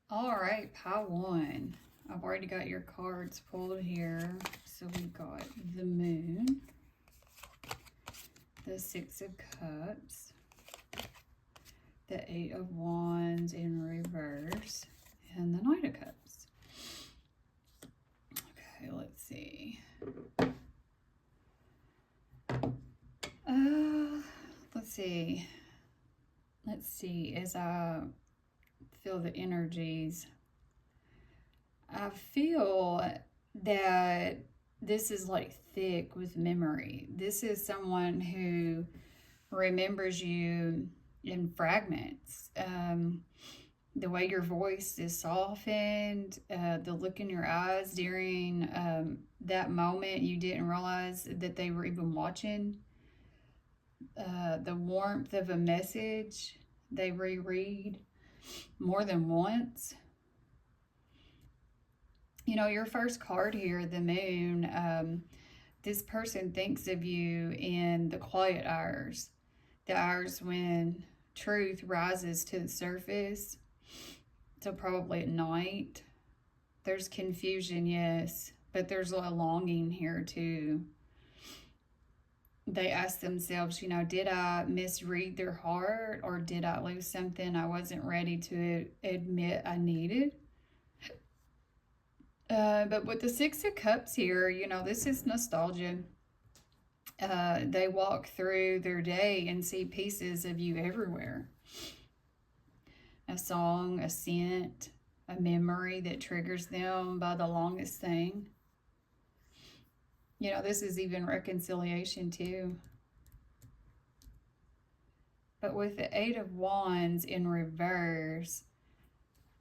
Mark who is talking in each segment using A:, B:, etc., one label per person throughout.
A: All right, pile one. I've already got your cards pulled here. So we got the Moon, the Six of Cups, the Eight of Wands in reverse, and the Knight of Cups. Okay, let's see. Let's see. As I feel the energies, I feel that this is like thick with memory. This is someone who remembers you in fragments. The way your voice is softened, the look in your eyes during that moment you didn't realize that they were even watching. The warmth of a message they reread more than once. You know, your first card here, the Moon, this person thinks of you in the quiet hours, the hours when truth rises to the surface. So probably at night. There's confusion, yes, but there's a longing here too. They ask themselves, you know, did I misread their heart, or did I lose something I wasn't ready to admit I needed? But with the Six of Cups here, you know, this is nostalgia. They walk through their day and see pieces of you everywhere. A song, a scent, a memory that triggers them by the longest thing. You know, this is even reconciliation too. But with the Eight of Wands in reverse,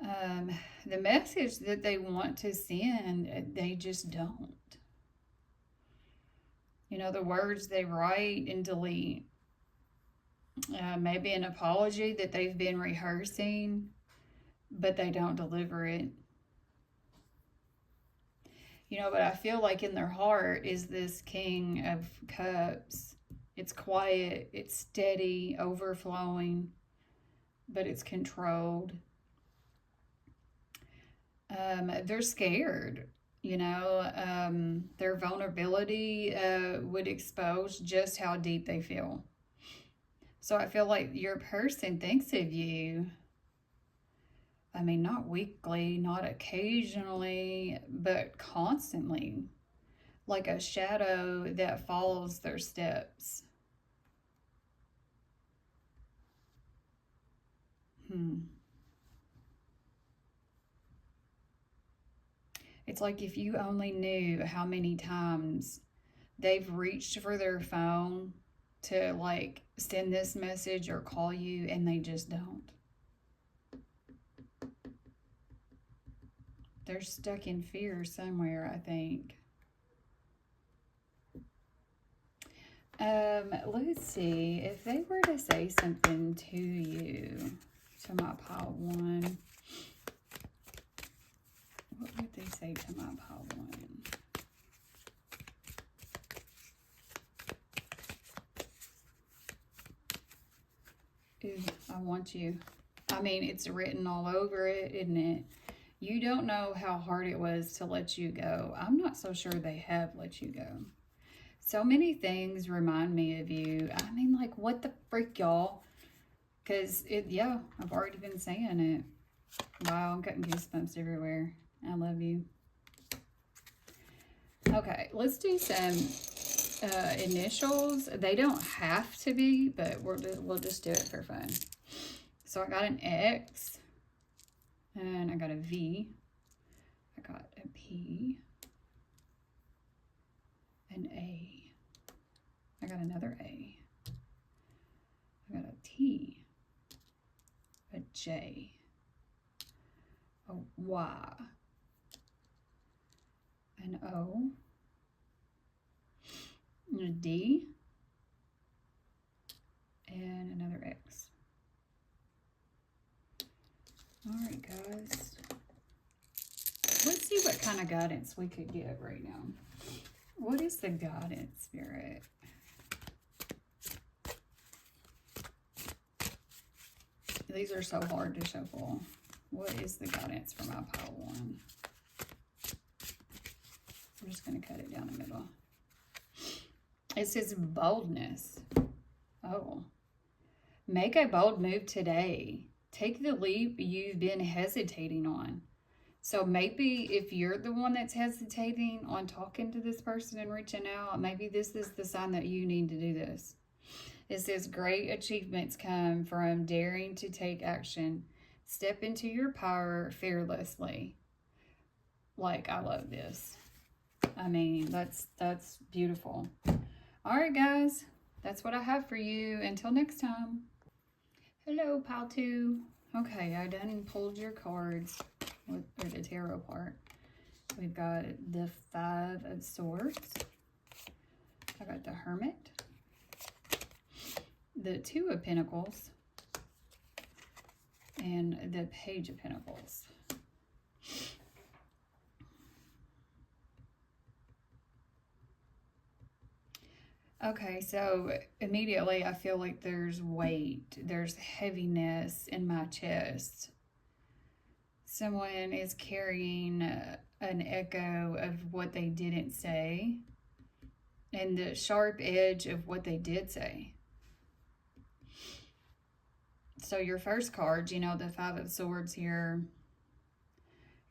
A: the message that they want to send, they just don't. You know, the words they write and delete. Maybe an apology that they've been rehearsing, but they don't deliver it. You know, but I feel like in their heart is this King of Cups. It's quiet, it's steady, overflowing, but it's controlled. They're scared, you know. Their vulnerability would expose just how deep they feel. So I feel like your person thinks of you, I mean, not weekly, not occasionally, but constantly, like a shadow that follows their steps. It's like if you only knew how many times they've reached for their phone to like send this message or call you and they just don't. They're stuck in fear somewhere, I think. Let's see. If they were to say something to you, to my pile one, what would they say to my pile one? Ooh, I want you. I mean, it's written all over it, isn't it? You don't know how hard it was to let you go. I'm not so sure they have let you go. So many things remind me of you. I mean, like, what the freak, y'all? Because, yeah, I've already been saying it. Wow, I'm getting goosebumps everywhere. I love you. Okay, let's do some initials. They don't have to be, but we'll just do it for fun. So I got an X, and I got a V. I got a P, an A. I got another A. I got a T, a J, a Y, an O, and a D, and another X. All right, guys. Let's see what kind of guidance we could get right now. What is the guidance, Spirit? These are so hard to shuffle. What is the guidance for my pile 1? I'm just going to cut it down the middle. It says boldness. Oh. Make a bold move today. Take the leap you've been hesitating on. So maybe if you're the one that's hesitating on talking to this person and reaching out, maybe this is the sign that you need to do this. It says great achievements come from daring to take action. Step into your power fearlessly. Like, I love this. I mean, that's beautiful. All right, guys. That's what I have for you. Until next time. Hello, pile 2. Okay, I done pulled your cards with the tarot part. We've got the 5 of Swords. I got the Hermit. The 2 of Pentacles. And the Page of Pentacles. Okay, so immediately I feel like there's weight, there's heaviness in my chest. Someone is carrying an echo of what they didn't say and the sharp edge of what they did say. So your first card, you know, the 5 of Swords here,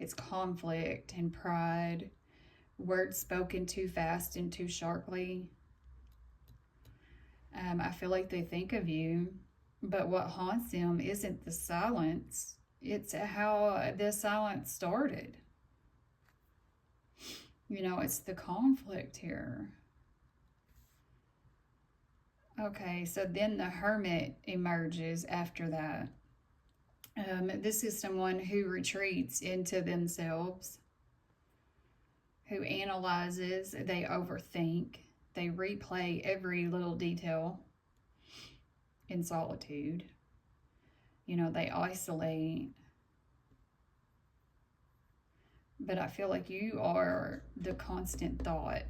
A: it's conflict and pride, words spoken too fast and too sharply. I feel like they think of you, but what haunts them isn't the silence. It's how the silence started. You know, it's the conflict here. Okay, so then the Hermit emerges after that. This is someone who retreats into themselves, who analyzes, they overthink. They replay every little detail in solitude. You know, they isolate. But I feel like you are the constant thought.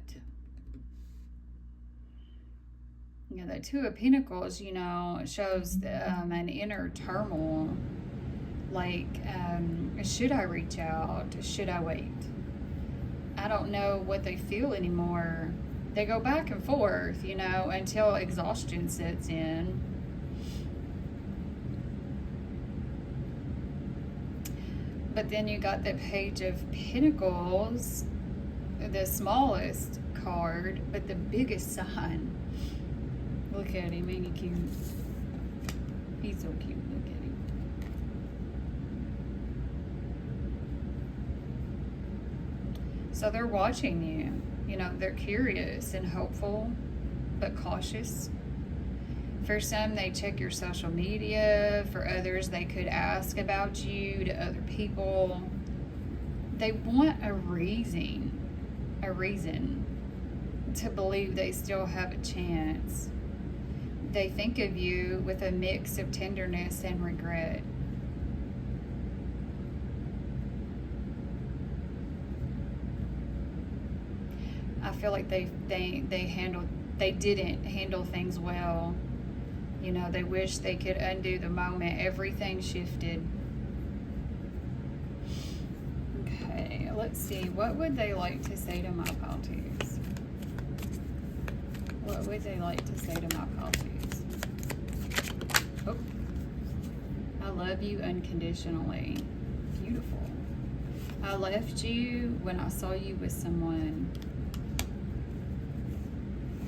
A: You know, the 2 of Pentacles, you know, shows an inner turmoil. Like, should I reach out? Should I wait? I don't know what they feel anymore. They go back and forth, you know, until exhaustion sets in. But then you got the Page of Pentacles, the smallest card, but the biggest sign. Look at him, ain't he cute? He's so cute, look at him. So they're watching you. You know, they're curious and hopeful, but cautious. For some, they check your social media. For others, they could ask about you to other people. They want a reason to believe they still have a chance. They think of you with a mix of tenderness and regret. I feel like they didn't handle things well. You know, they wish they could undo the moment everything shifted. Okay, let's see. What would they like to say to my pile 2s? What would they like to say to my pile 2s? Oh, I love you unconditionally. Beautiful. I left you when I saw you with someone.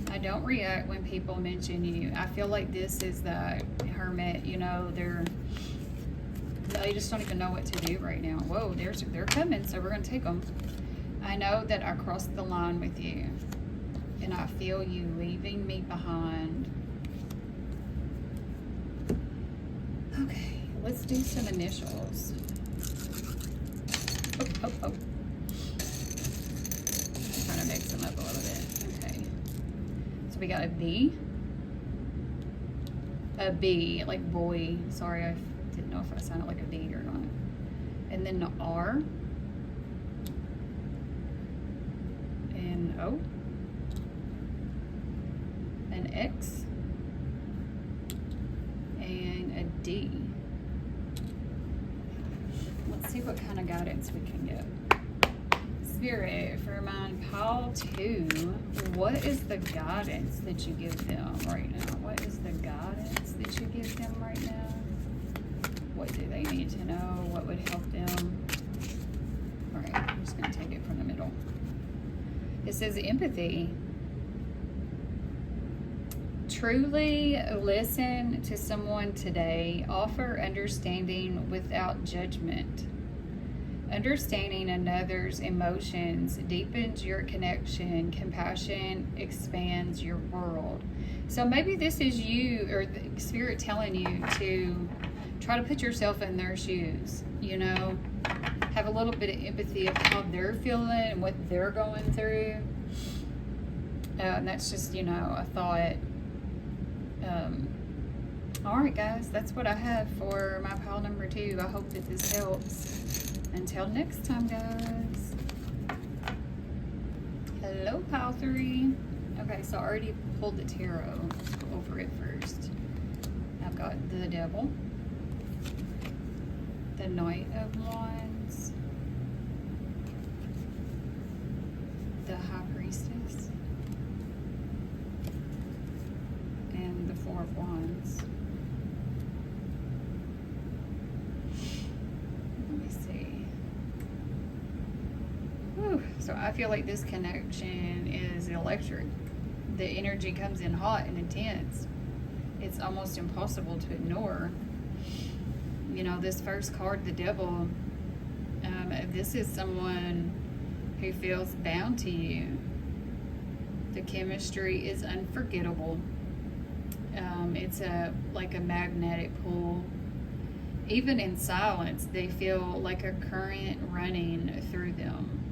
A: I don't react when people mention you. I feel like this is the Hermit, you know, they just don't even know what to do right now. Whoa, they're coming, so we're going to take them. I know that I crossed the line with you, and I feel you leaving me behind. Okay, let's do some initials. Oh. I'm trying to mix them up a little bit. Okay. So we got a B, like boy. Sorry, I didn't know if I sounded like a D or not. And then the R, an O, an X, and a D. what kind of guidance we can get. Spirit, for mine, pile 2, what is the guidance that you give them right now? What is the guidance that you give them right now? What do they need to know? What would help them? All right, I'm just going to take it from the middle. It says empathy. Truly listen to someone today. Offer understanding without judgment. Understanding another's emotions deepens your connection. Compassion expands your world. So maybe this is you, or the Spirit telling you to try to put yourself in their shoes, you know, have a little bit of empathy of how they're feeling and what they're going through. And that's just, you know, a thought. All right, guys, that's what I have for my pile number 2. I hope that this helps. Until next time, guys. Hello, pile 3. Okay, so I already pulled the tarot. Let's go over it first. I've got the Devil, the Knight of Wands, the High Priestess, and the Four of Wands. Let me see. Whew. So I feel like this connection is electric. The energy comes in hot and intense. It's almost impossible to ignore. You know, this first card, the Devil, this is someone who feels bound to you. The chemistry is unforgettable. It's like a magnetic pull. Even in silence, they feel like a current running through them.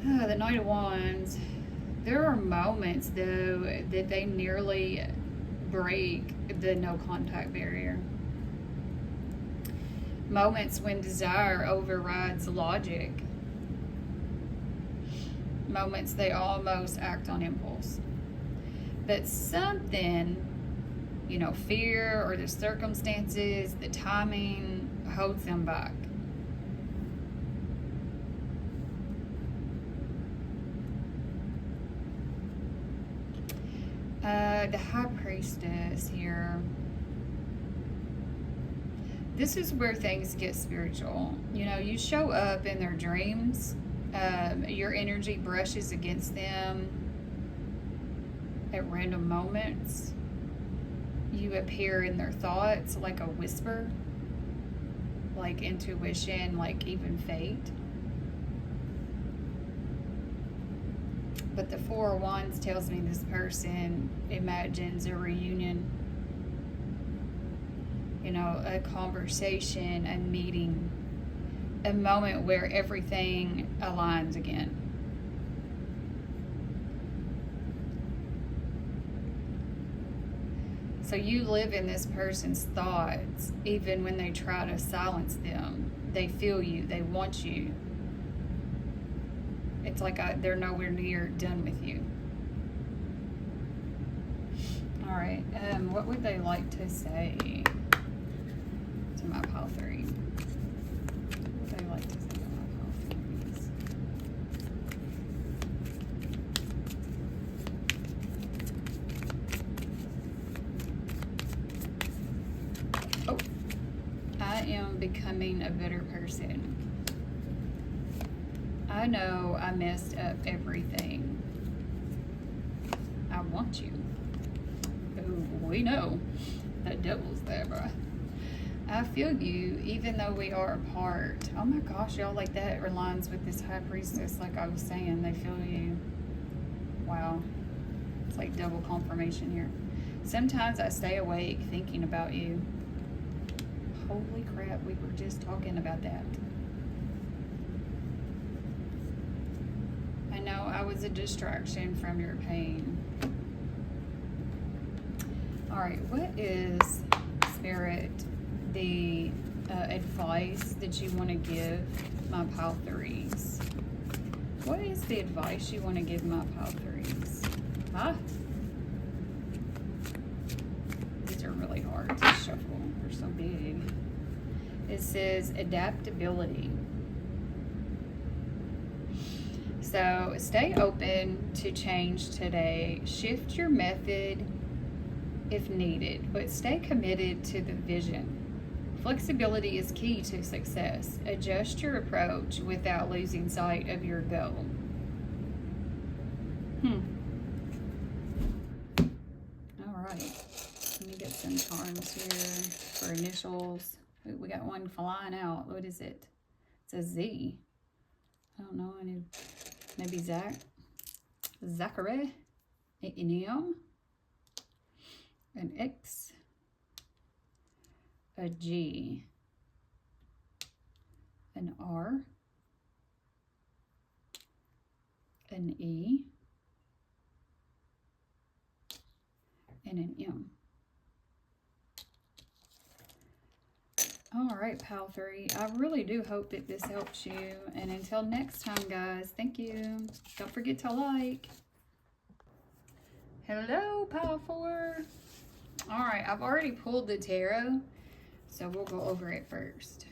A: The Knight of Wands. There are moments, though, that they nearly break the no contact barrier. Moments when desire overrides logic. Moments they almost act on impulse. But something, you know, fear or the circumstances, the timing holds them back. The High Priestess here. This is where things get spiritual. You know, you show up in their dreams. Your energy brushes against them at random moments. You appear in their thoughts like a whisper, like intuition, like even fate. But the Four of Wands tells me this person imagines a reunion, you know, a conversation, a meeting, a moment where everything aligns again. So you live in this person's thoughts, even when they try to silence them. They feel you, they want you. It's like they're nowhere near done with you. All right, what would they like to say to my pile 3? What would they like to say to my pile 3s? Oh, I am becoming a better person. I know I messed up everything. I want you. Ooh, we know that Devil's there, bro. I feel you, even though we are apart. Oh my gosh, y'all, like that aligns with this High Priestess. Like I was saying, they feel you. Wow. It's like double confirmation here. Sometimes I stay awake thinking about you. Holy crap, we were just talking about that. I know I was a distraction from your pain. All right, what is, Spirit, the advice that you want to give my pile 3s? What is the advice you want to give my pile 3s? Huh? These are really hard to shuffle. They're so big. It says adaptability. So stay open to change today. Shift your method if needed, but stay committed to the vision. Flexibility is key to success. Adjust your approach without losing sight of your goal. All right. Let me get some charms here for initials. We got one flying out. What is it? It's a Z. I don't know. Maybe Zachary. An M. An X. A G. An R. An E. And an M. All right, Pal 3. I really do hope that this helps you. And until next time, guys, thank you. Don't forget to like. Hello, Pal 4. All right, I've already pulled the tarot, so we'll go over it first.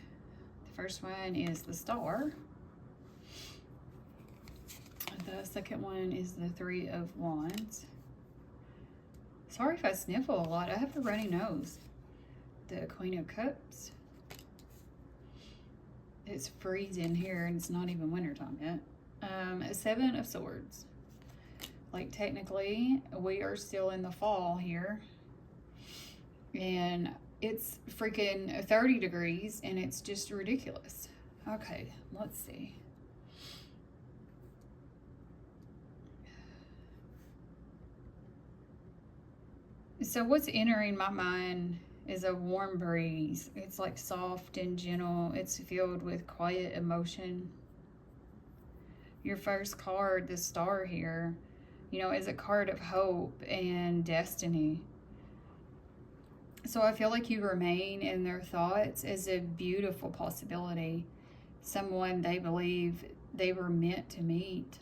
A: The first one is the Star. The second one is the Three of Wands. Sorry if I sniffle a lot. I have a runny nose. The Queen of Cups. It's freezing here and it's not even wintertime yet. A Seven of Swords. Like technically we are still in the fall here. And it's freaking 30 degrees and it's just ridiculous. Okay, let's see. So what's entering my mind is a warm breeze. It's like soft and gentle. It's filled with quiet emotion. Your first card, the Star here, you know, is a card of hope and destiny. So I feel like you remain in their thoughts as a beautiful possibility. Someone they believe they were meant to meet.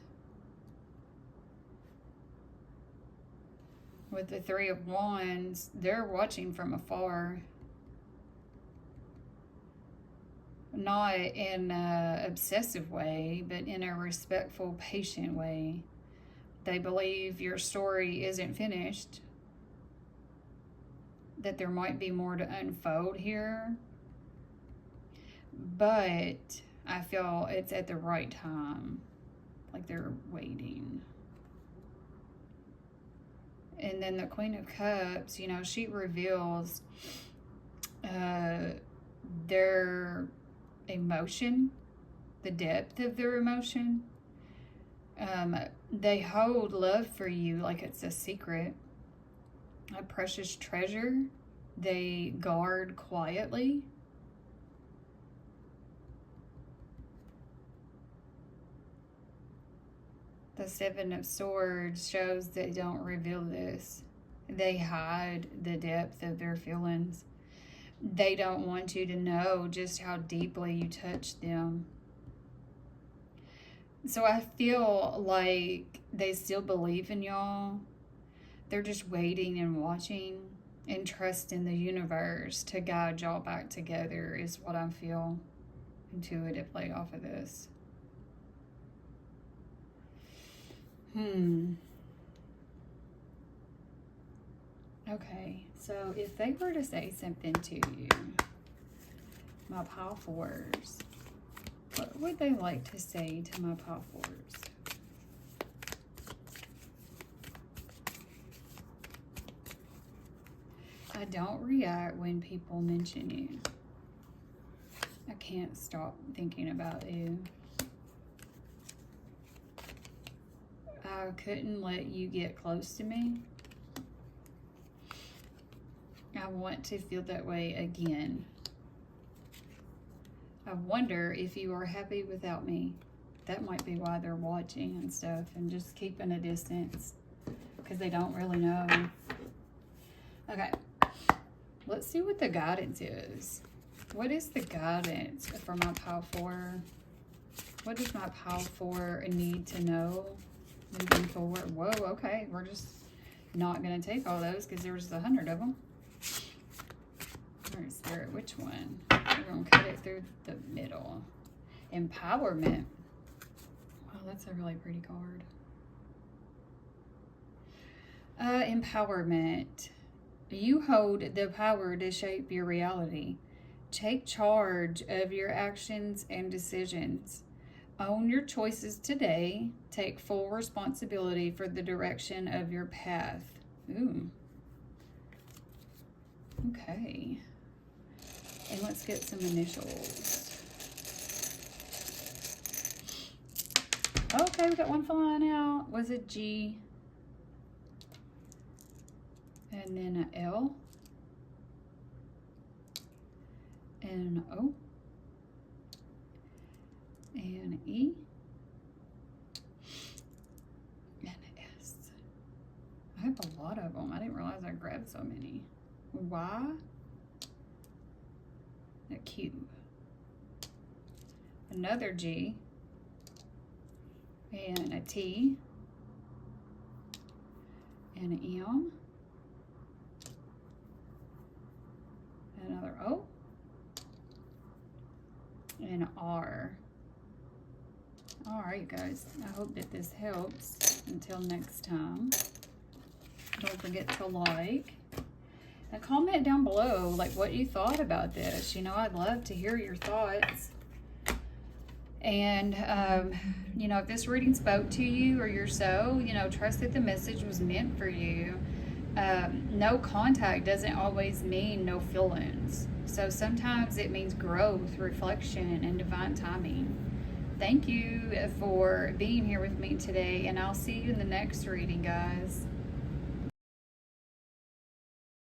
A: With the Three of Wands, they're watching from afar. Not in an obsessive way, but in a respectful, patient way. They believe your story isn't finished. That there might be more to unfold here. But I feel it's at the right time. Like they're waiting. And then the Queen of Cups, you know, she reveals their emotion, the depth of their emotion. They hold love for you like it's a secret, a precious treasure. They guard quietly. The Seven of Swords shows they don't reveal this. They hide the depth of their feelings. They don't want you to know just how deeply you touch them. So I feel like they still believe in y'all. They're just waiting and watching and trusting the universe to guide y'all back together is what I feel intuitively off of this. Okay, so if they were to say something to you, my Pile 4s, what would they like to say to my Pile 4s? I don't react when people mention you. I can't stop thinking about you. I couldn't let you get close to me. I want to feel that way again. I wonder if you are happy without me. That might be why they're watching and stuff and just keeping a distance because they don't really know. Okay, let's see what the guidance is. What is the guidance for my Pile 4? What does my Pile 4 need to know moving forward? Whoa, okay, we're just not going to take all those because there's 100 of them. All right, Spirit, which one? We're going to cut it. through the middle. Empowerment. Oh, that's a really pretty card. Empowerment. You hold the power to shape your reality. Take charge of your actions and decisions. Own your choices today. Take full responsibility for the direction of your path. Ooh. Okay. And let's get some initials. Okay, we got one flying out. Was it G? And then an L. And an O. And an E. And an S. I have a lot of them. I didn't realize I grabbed so many. Y. A Q. Another G. And a T. And an M. Another O. And an R. All right, guys. I hope that this helps. Until next time, don't forget to like and comment down below, like, what you thought about this. You know, I'd love to hear your thoughts. And, you know, if this reading spoke to you or your soul, you know, trust that the message was meant for you. No contact doesn't always mean no feelings. So sometimes it means growth, reflection, and divine timing. Thank you for being here with me today, and I'll see you in the next reading, guys.